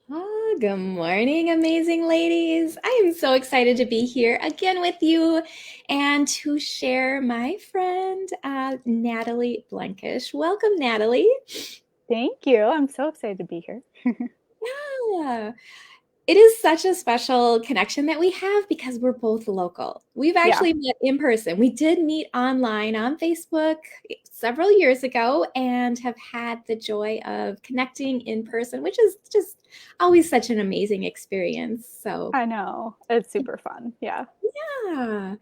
Oh, good morning, amazing ladies. I am so excited to be here again with you and to share my friend, Natalie Blenkush. Welcome, Natalie. Thank you. I'm so excited to be here. Yeah. It is such a special connection that we have because we're both local. We've Yeah, actually met in person. We did meet online on Facebook several years ago and have had the joy of connecting in person, which is just always such an amazing experience. So, I know. It's super fun. Yeah. yeah.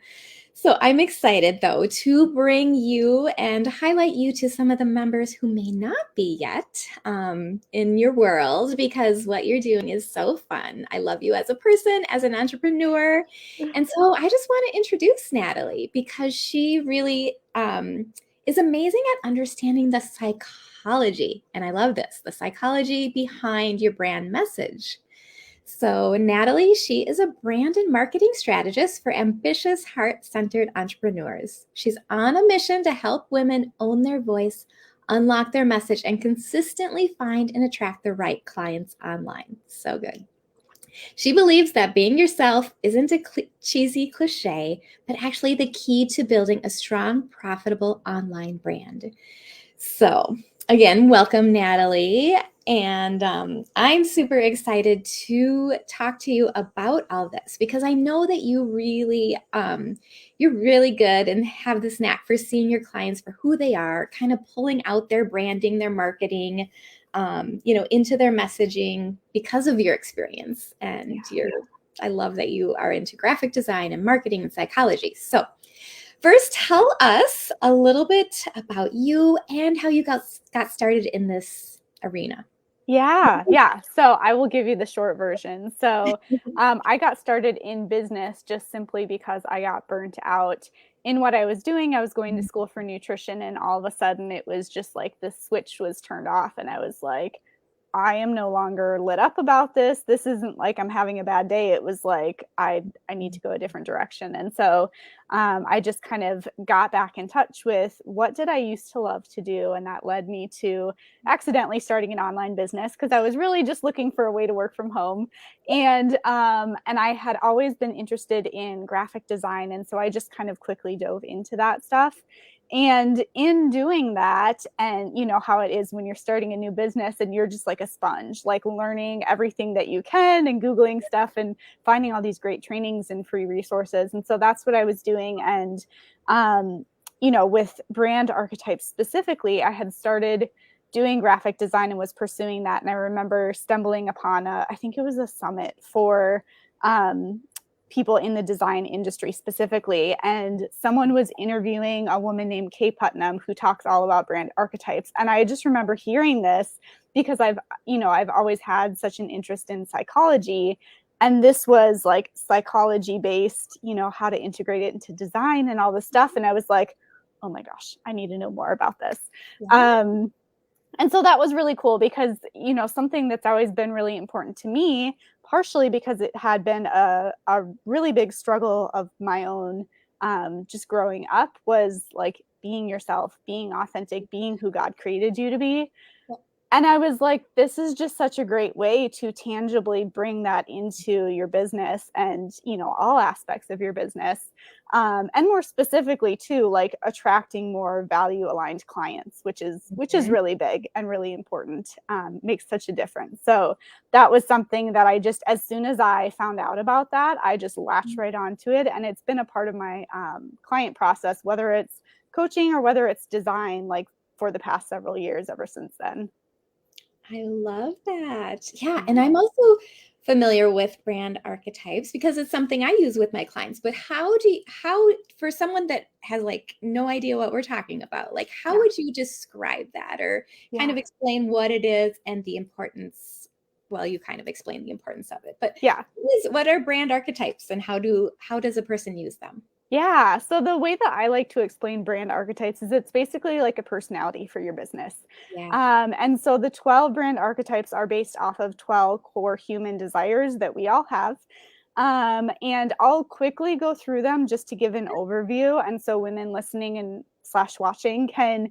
So I'm excited though to bring you and highlight you to some of the members who may not be yet in your world because what you're doing is so fun. I love you as a person, as an entrepreneur. And so I just want to introduce Natalie because she really is amazing at understanding the psychology. And I love this, the psychology behind your brand message. So, Natalie, she is a brand and marketing strategist for ambitious, heart centered entrepreneurs. She's on a mission to help women own their voice, unlock their message, and consistently find and attract the right clients online. So good. She believes that being yourself isn't a cheesy cliche, but actually the key to building a strong, profitable online brand. So, again, welcome, Natalie. And I'm super excited to talk to you about all this because I know that you're really good and have this knack for seeing your clients for who they are, kind of pulling out their branding, their marketing, into their messaging because of your experience and Yeah. I love that you are into graphic design and marketing and psychology. So, first, tell us a little bit about you and how you got started in this arena. Yeah. So I will give you the short version. I got started in business just simply because I got burnt out in what I was doing. I was going to school for nutrition, and all of a sudden it was just like the switch was turned off, and I was like, I am no longer lit up about this. This isn't like I'm having a bad day. It was like I need to go a different direction. And so I just kind of got back in touch with what did I used to love to do, and that led me to accidentally starting an online business because I was really just looking for a way to work from home, and I had always been interested in graphic design, and so I just kind of quickly dove into that stuff. And in doing that, and you know how it is when you're starting a new business and you're just like a sponge, like learning everything that you can and Googling stuff and finding all these great trainings and free resources. And so that's what I was doing. And, with brand archetypes specifically, I had started doing graphic design and was pursuing that. And I remember stumbling upon I think it was a summit for um, people in the design industry specifically. And someone was interviewing a woman named Kay Putnam who talks all about brand archetypes. And I just remember hearing this because I've always had such an interest in psychology. And this was like psychology based, how to integrate it into design and all this stuff. And I was like, oh my gosh, I need to know more about this. Yeah. Um, and so that was really cool because something that's always been really important to me, partially because it had been a really big struggle of my own, just growing up, was like being yourself, being authentic, being who God created you to be. And I was like, this is just such a great way to tangibly bring that into your business and, all aspects of your business. And more specifically too, like attracting more value aligned clients, which is Mhm. really big and really important, makes such a difference. So that was something that I just, as soon as I found out about that, I just latched right onto it. And it's been a part of my client process, whether it's coaching or whether it's design, like for the past several years ever since then. I love that. Yeah, and Yeah. I'm also familiar with brand archetypes because it's something I use with my clients. But how for someone that has like no idea what we're talking about, like how Yeah. would you describe that or kind Yeah. of explain what it is and the importance? Well, you kind of explain the importance of it, but Yeah. what are brand archetypes and how does a person use them? Yeah. So the way that I like to explain brand archetypes is it's basically like a personality for your business. Yeah. And so the 12 brand archetypes are based off of 12 core human desires that we all have. And I'll quickly go through them just to give an overview. And so women listening and / watching can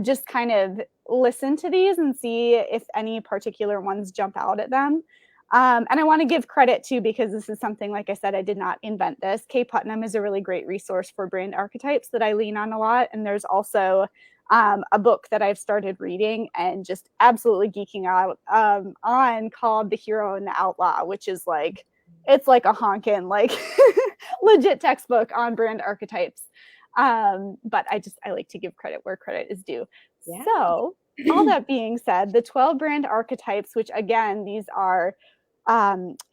just kind of listen to these and see if any particular ones jump out at them. And I want to give credit too, because this is something, like I said, I did not invent this. Kay Putnam is a really great resource for brand archetypes that I lean on a lot. And there's also a book that I've started reading and just absolutely geeking out on, called The Hero and the Outlaw, which is like, it's like a honkin' like legit textbook on brand archetypes. But I like to give credit where credit is due. Yeah. So all that being said, the 12 brand archetypes, which again, these are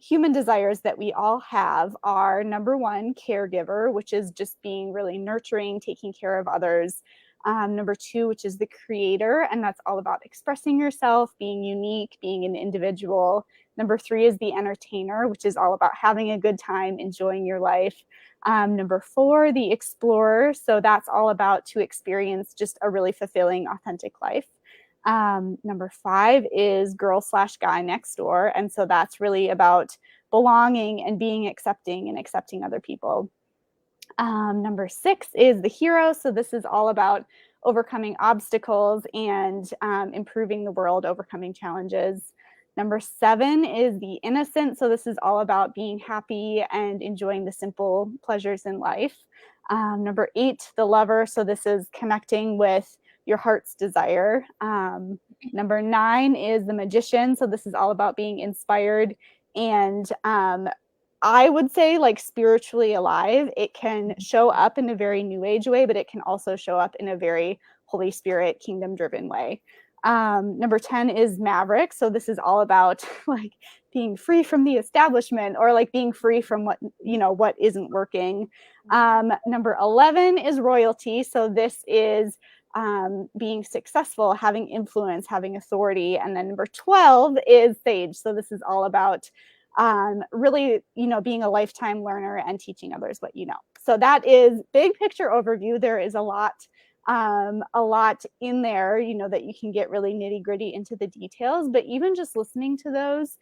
human desires that we all have, are number 1, caregiver, which is just being really nurturing, taking care of others. Number 2, which is the creator, and that's all about expressing yourself, being unique, being an individual. Number 3 is the entertainer, which is all about having a good time, enjoying your life. Number 4, the explorer. So that's all about to experience just a really fulfilling, authentic life. Number 5 is girl / guy next door. And so that's really about belonging and being accepting and accepting other people. Number 6 is the hero. So this is all about overcoming obstacles and improving the world, overcoming challenges. Number 7 is the innocent. So this is all about being happy and enjoying the simple pleasures in life. Number 8, the lover. So this is connecting with your heart's desire. Number 9 is the magician. So this is all about being inspired and I would say like spiritually alive. It can show up in a very new age way, but it can also show up in a very Holy Spirit, kingdom driven way. Number 10 is maverick. So this is all about like being free from the establishment, or like being free from what isn't working. Number 11 is royalty. So this is being successful, having influence, having authority. And then number 12 is sage. So this is all about really, being a lifetime learner and teaching others what you know. So that is big picture overview. There is a lot in there, that you can get really nitty gritty into the details, but even just listening to those,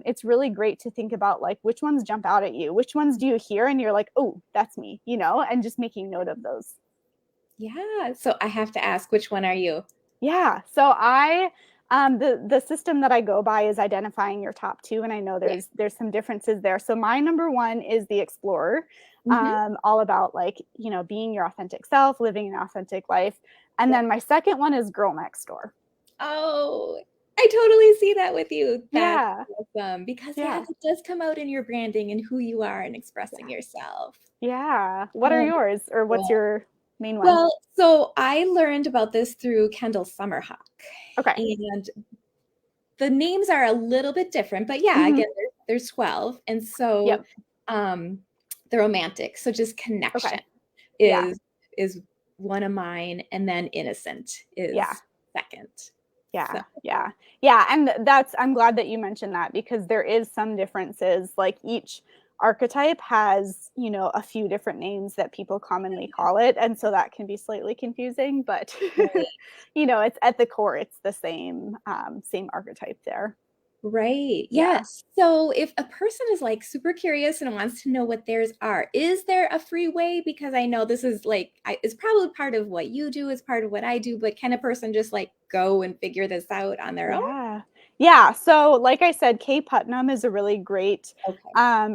it's really great to think about like, which ones jump out at you, which ones do you hear and you're like, oh, that's me, and just making note of those. Yeah. So I have to ask, which one are you? Yeah. So the system that I go by is identifying your top 2. And I know there's some differences there. So my number 1 is the explorer, all about like, being your authentic self, living an authentic life. And then my second one is girl next door. Oh, I totally see that with you. That's yeah. awesome. Because it does come out in your branding and who you are and expressing yourself. Yeah. What are yours, or what's your main one? Well, so I learned about this through Kendall Summerhawk. Okay. And the names are a little bit different, but again, there's 12. And so the romantic, so just connection is one of mine. And then innocent is second. Yeah. And I'm glad that you mentioned that, because there is some differences. Like each archetype has, a few different names that people commonly call it. And so that can be slightly confusing, but it's at the core, it's the same archetype there. Right. Yes. So if a person is like super curious and wants to know what theirs are, is there a free way? Because I know this is like, it's probably part of what you do, is part of what I do, but can a person just like go and figure this out on their own? Yeah. So like I said, Kay Putnam is a really great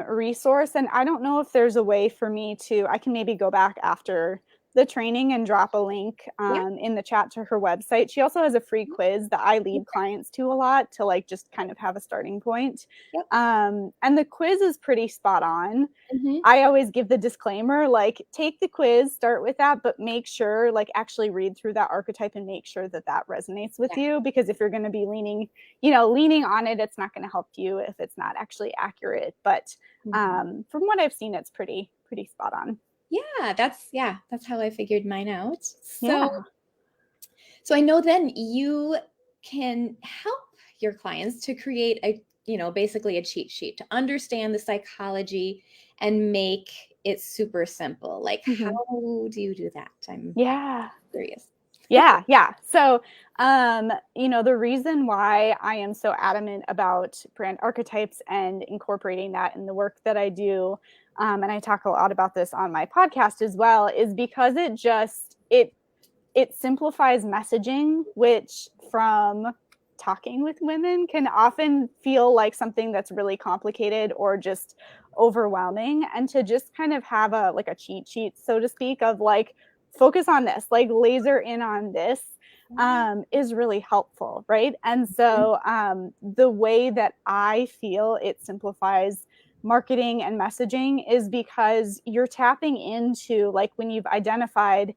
resource. And I don't know if there's a way for me I can maybe go back after the training and drop a link in the chat to her website. She also has a free quiz that I lead clients to a lot, to like just kind of have a starting point. And the quiz is pretty spot on. I always give the disclaimer, like take the quiz, start with that, but make sure like actually read through that archetype and make sure that resonates with you, because if you're going to be leaning on it, it's not going to help you if it's not actually accurate. But from what I've seen, it's pretty spot on. Yeah, that's how I figured mine out. So I know then you can help your clients to create basically a cheat sheet to understand the psychology and make it super simple. Like, how do you do that? I'm curious. Yeah. So, the reason why I am so adamant about brand archetypes and incorporating that in the work that I do, and I talk a lot about this on my podcast as well, is because it just it simplifies messaging, which from talking with women can often feel like something that's really complicated or just overwhelming. And to just kind of have a cheat sheet, so to speak, of like, focus on this, like laser in on this, is really helpful, right? And so the way that I feel it simplifies marketing and messaging is because you're tapping into, like, when you've identified,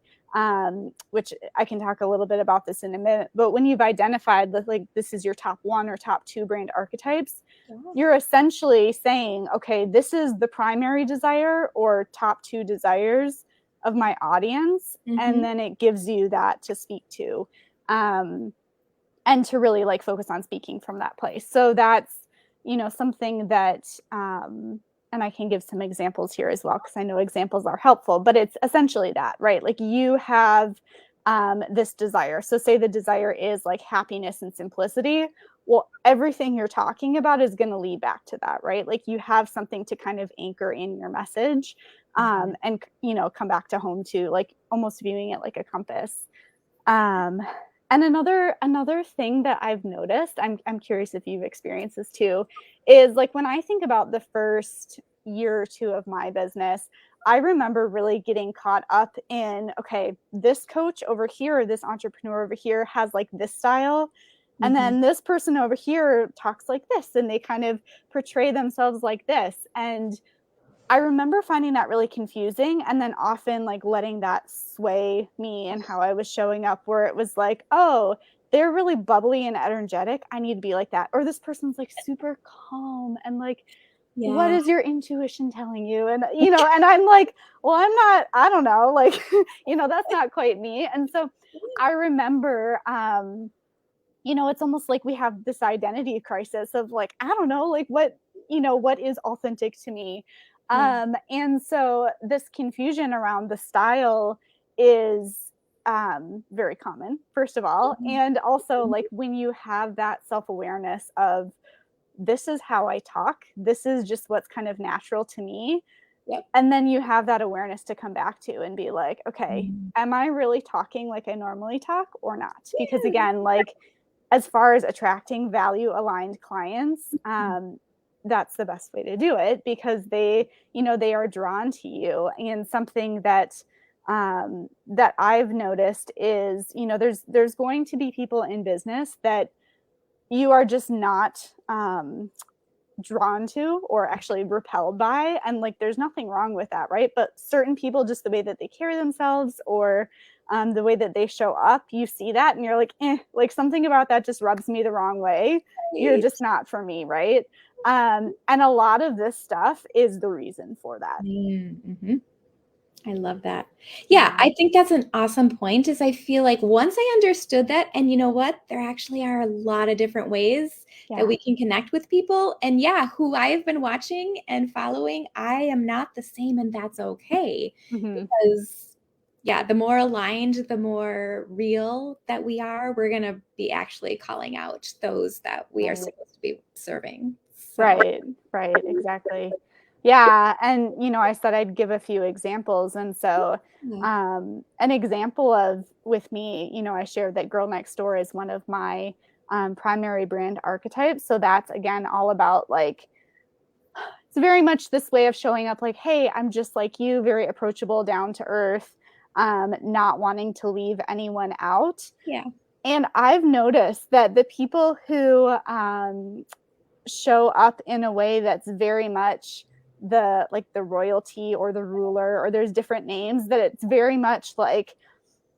which I can talk a little bit about this in a minute, but when you've identified that, like, this is your top 1 or top 2 brand archetypes, you're essentially saying, okay, this is the primary desire or top 2 desires of my audience. And then it gives you that to speak to, and to really like focus on speaking from that place. So that's, something that, and I can give some examples here as well, because I know examples are helpful, but it's essentially that, right? Like, you have this desire. So say the desire is like happiness and simplicity. Well, everything you're talking about is going to lead back to that, right? Like, you have something to kind of anchor in your message, and, come back to home to, like, almost viewing it like a compass. And another thing that I've noticed, I'm curious if you've experienced this too, is like, when I think about the first year or 2 of my business, I remember really getting caught up in, okay, this coach over here or this entrepreneur over here has like this style. And then this person over here talks like this, and they kind of portray themselves like this. And I remember finding that really confusing, and then often like letting that sway me and how I was showing up, where it was like, oh, they're really bubbly and energetic, I need to be like that. Or this person's like super calm and like, what is your intuition telling you? And, and I'm like, well, I don't know, like, that's not quite me. And so I remember, it's almost like we have this identity crisis of like, I don't know, like what is authentic to me. And so this confusion around the style is very common, first of all. And also, like, when you have that self-awareness of, this is how I talk, this is just what's kind of natural to me. And then you have that awareness to come back to and be like, okay, am I really talking like I normally talk or not? Because again, like, as far as attracting value aligned clients, that's the best way to do it, because they are drawn to you. And something that that I've noticed is, there's going to be people in business that you are just not drawn to, or actually repelled by. And like, there's nothing wrong with that, right? But certain people, just the way that they carry themselves, or the way that they show up, you see that and you're like, like, something about that just rubs me the wrong way. You're just not for me, right? And a lot of this stuff is the reason for that. I love that. Yeah, I think that's an awesome point, is I feel like once I understood that, and you know what, there actually are a lot of different ways that we can connect with people. And who I have been watching and following, I am not the same, and that's okay. Because the more aligned, the more real that we are, we're going to be actually calling out those that we are supposed to be serving. So. Right, exactly. Yeah. And, I said I'd give a few examples. And so an example of, with me, I shared that Girl Next Door is one of my primary brand archetypes. So that's, again, all about, like, it's very much this way of showing up like, hey, I'm just like you, very approachable, down to earth, not wanting to leave anyone out. And I've noticed that the people who show up in a way that's very much the royalty or the ruler, or there's different names, that it's very much like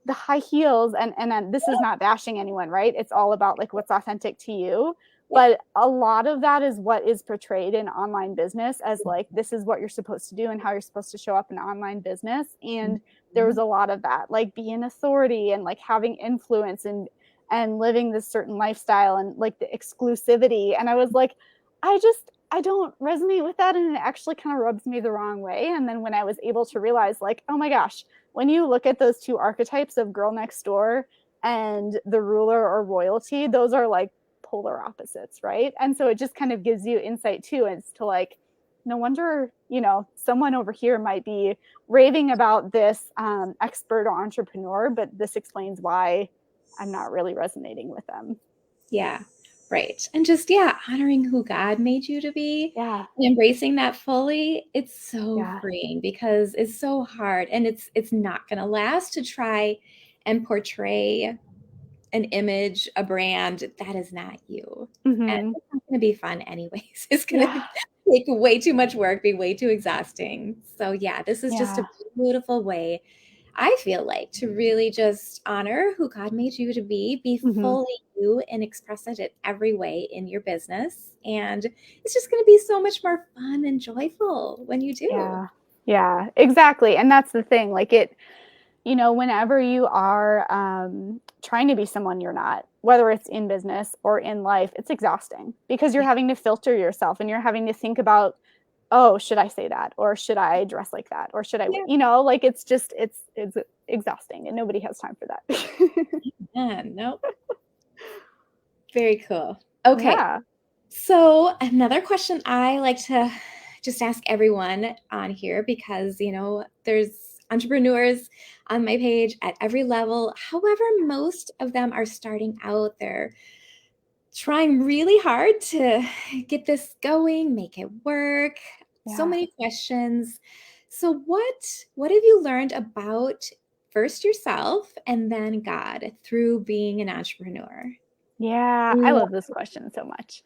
the high heels, and this is not bashing anyone, right? It's all about like what's authentic to you. But a lot of that is what is portrayed in online business as like, this is what you're supposed to do and how you're supposed to show up in online business. And there was a lot of that, like being authority and like having influence and living this certain lifestyle and like the exclusivity. And I was like, I don't resonate with that. And it actually kind of rubs me the wrong way. And then when I was able to realize, like, oh my gosh, when you look at those 2 archetypes of Girl Next Door and the ruler or royalty, those are like polar opposites, right? And so it just kind of gives you insight too, as to like, no wonder, someone over here might be raving about this expert entrepreneur, but this explains why I'm not really resonating with them. Yeah, right. And just, yeah, honoring who God made you to be Yeah. and embracing that fully, it's so Yeah. freeing because it's so hard and it's not going to last to try and portray an image, a brand that is not you. And Mm-hmm. it's not going to be fun anyways. It's going to Yeah. take way too much work, be way too exhausting. So yeah, this is just Yeah. a beautiful way, I feel like, to really just honor who God made you to be Mm-hmm. fully you and express it in every way in your business. And it's just going to be so much more fun and joyful when you do. Yeah. Yeah, exactly. And that's the thing. Like whenever you are trying to be someone you're not, whether it's in business or in life, it's exhausting because you're Yeah. having to filter yourself and you're having to think about, oh, should I say that? Or should I dress like that? Or should I, Yeah. like it's exhausting and nobody has time for that. Yeah. Nope. Very cool. Okay. Yeah. So, another question I like to just ask everyone on here because, there's entrepreneurs on my page at every level. However, most of them are starting out. They're trying really hard to get this going, make it work. So Yeah. many questions. So, what have you learned about first yourself and then God through being an entrepreneur? Yeah. I Yeah. love this question so much.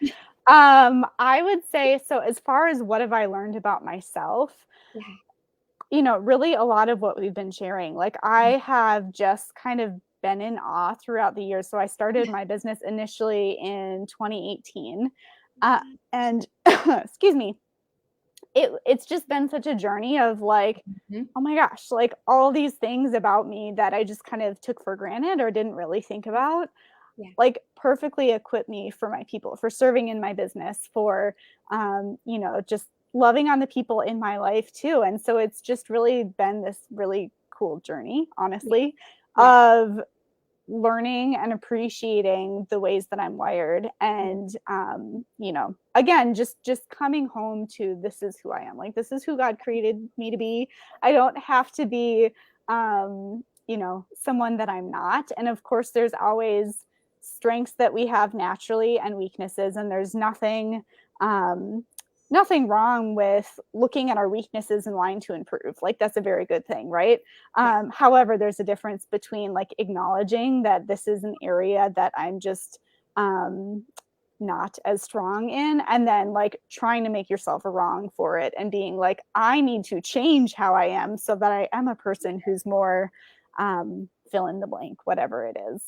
I would say, so as far as what have I learned about myself, really a lot of what we've been sharing. Like I have just kind of been in awe throughout the years. So I started my business initially in 2018. And excuse me, it's just been such a journey of like, Mhm. oh my gosh, like all these things about me that I just kind of took for granted or didn't really think about, Yeah. like perfectly equip me for my people, for serving in my business, for just loving on the people in my life too. And so it's just really been this really cool journey, Yeah. honestly, Yeah. of learning and appreciating the ways that I'm wired. And again, just coming home to this is who I am. Like this is who God created me to be. I don't have to be someone that I'm not. And of course there's always strengths that we have naturally and weaknesses, and there's nothing wrong with looking at our weaknesses and wanting to improve. Like that's a very good thing, right? Yeah. However, there's a difference between like acknowledging that this is an area that I'm just not as strong in, and then like trying to make yourself wrong for it and being like, I need to change how I am so that I am a person who's more fill in the blank, whatever it is.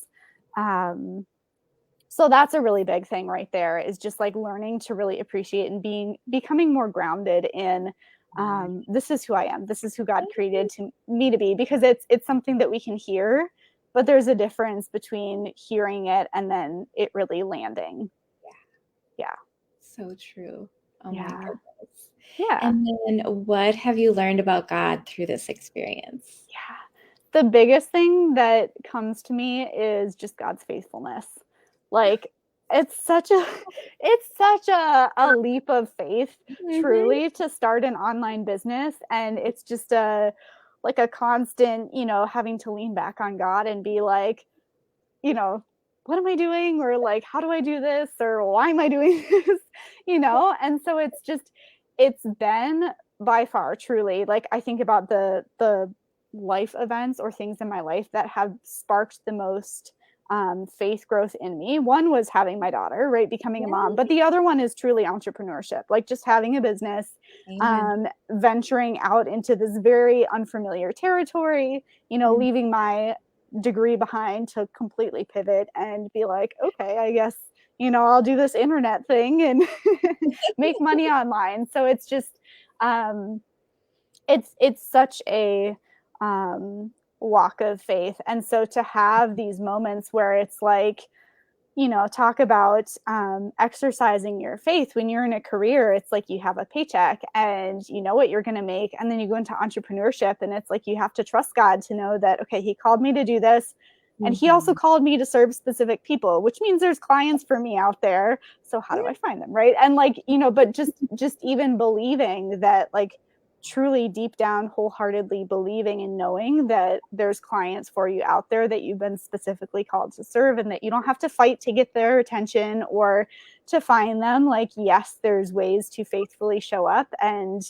So that's a really big thing right there, is just like learning to really appreciate and becoming more grounded in this is who I am. This is who God created me to be, because it's something that we can hear, but there's a difference between hearing it and then it really landing. Yeah. So true. Oh my Yeah. goodness. Yeah. And then what have you learned about God through this experience? Yeah. The biggest thing that comes to me is just God's faithfulness. Like it's such a leap of faith, Mhm. truly, to start an online business. And it's just a constant, having to lean back on God and be like, what am I doing? Or like, how do I do this? Or why am I doing this? And so it's been by far, truly, like I think about the life events or things in my life that have sparked the most faith growth in me. One was having my daughter, right? Becoming a mom. But Yeah. the other one is truly entrepreneurship, like just having a business, Amen. venturing out into this very unfamiliar territory, Mm. leaving my degree behind to completely pivot and be like, okay, I guess, I'll do this internet thing and make money online. So it's just, um, it's such a walk of faith. And so to have these moments where it's like, talk about exercising your faith when you're in a career. It's like you have a paycheck and you know what you're going to make. And then you go into entrepreneurship and it's like you have to trust God to know that, okay, he called me to do this. And he also Mhm. called me to serve specific people, which means there's clients for me out there. So how do Yeah. I find them? Right. And like, but just even believing that, like, truly deep down, wholeheartedly believing and knowing that there's clients for you out there that you've been specifically called to serve, and that you don't have to fight to get their attention or to find them. Like, yes, there's ways to faithfully show up and,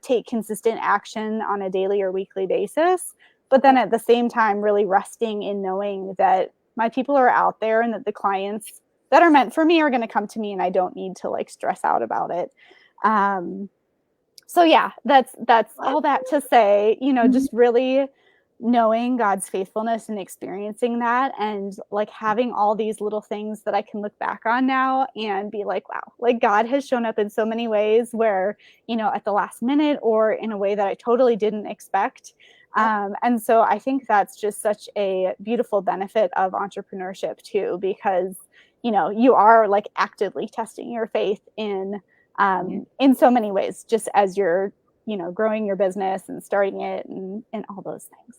take consistent action on a daily or weekly basis. But then Yeah. at the same time, really resting in knowing that my people are out there and that the clients that are meant for me are going to come to me, and I don't need to like stress out about it. So yeah, that's Love all that to say, Mhm. just really knowing God's faithfulness and experiencing that, and like having all these little things that I can look back on now and be like, wow, like God has shown up in so many ways where, at the last minute or in a way that I totally didn't expect. Yep. And so I think that's just such a beautiful benefit of entrepreneurship too, because, you are like actively testing your faith Yeah. in so many ways, just as you're, growing your business and starting it and all those things.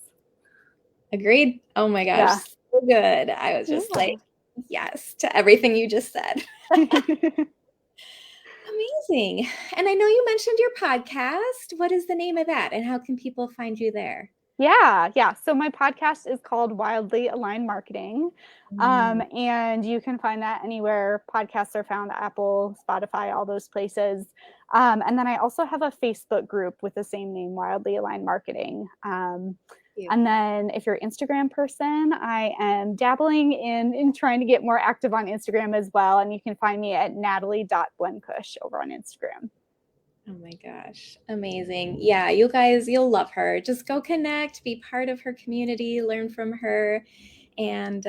Agreed. Oh my gosh, Yeah. so good. I was just like, yes to everything you just said. Yeah. Amazing. And I know you mentioned your podcast. What is the name of that, and how can people find you there? Yeah. So my podcast is called Wildly Aligned Marketing. Mm, And you can find that anywhere podcasts are found: Apple, Spotify, all those places. And then I also have a Facebook group with the same name, Wildly Aligned Marketing. cute. And then if you're an Instagram person, I am dabbling in trying to get more active on Instagram as well. And you can find me at Natalie.Blenkush over on Instagram. Oh my gosh, amazing. Yeah, you guys, you'll love her. Just go connect, be part of her community, learn from her. And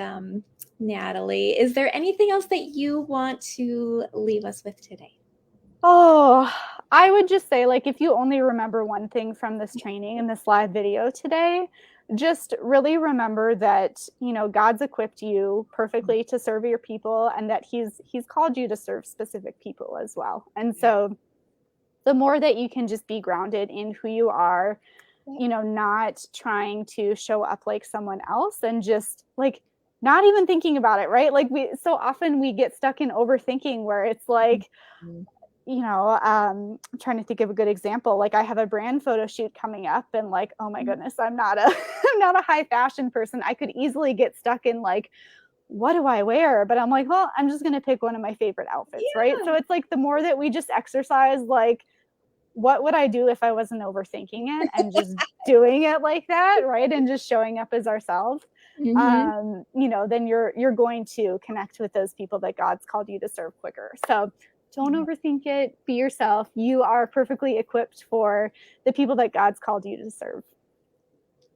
Natalie, is there anything else that you want to leave us with today? Oh, I would just say, like, if you only remember one thing from this training and this live video today, just really remember that, God's equipped you perfectly to serve your people, and that he's called you to serve specific people as well. And Yeah. so the more that you can just be grounded in who you are, not trying to show up like someone else, and just like not even thinking about it, right? Like, we get stuck in overthinking where it's like, Mhm. I'm trying to think of a good example. Like, I have a brand photo shoot coming up, and like, oh my goodness, I'm not a I'm not a high fashion person. I could easily get stuck in like, what do I wear? But I'm like, well, I'm just going to pick one of my favorite outfits, right? Yeah. So it's like the more that we just exercise, like, what would I do if I wasn't overthinking it and just doing it like that, right? And just showing up as ourselves. Mhm. Then you're going to connect with those people that God's called you to serve quicker. So don't Yeah. overthink it. Be yourself. You are perfectly equipped for the people that God's called you to serve.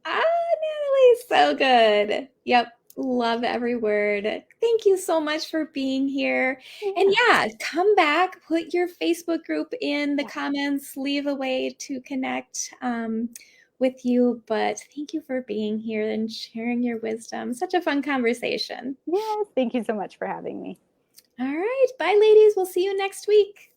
Ah, Natalie, so good. Yep. Love every word. Thank you so much for being here. And Yeah. yeah, come back, put your Facebook group in the Yeah. comments, leave a way to connect with you. But thank you for being here and sharing your wisdom. Such a fun conversation. Yes. Thank you so much for having me. All right. Bye, ladies. We'll see you next week.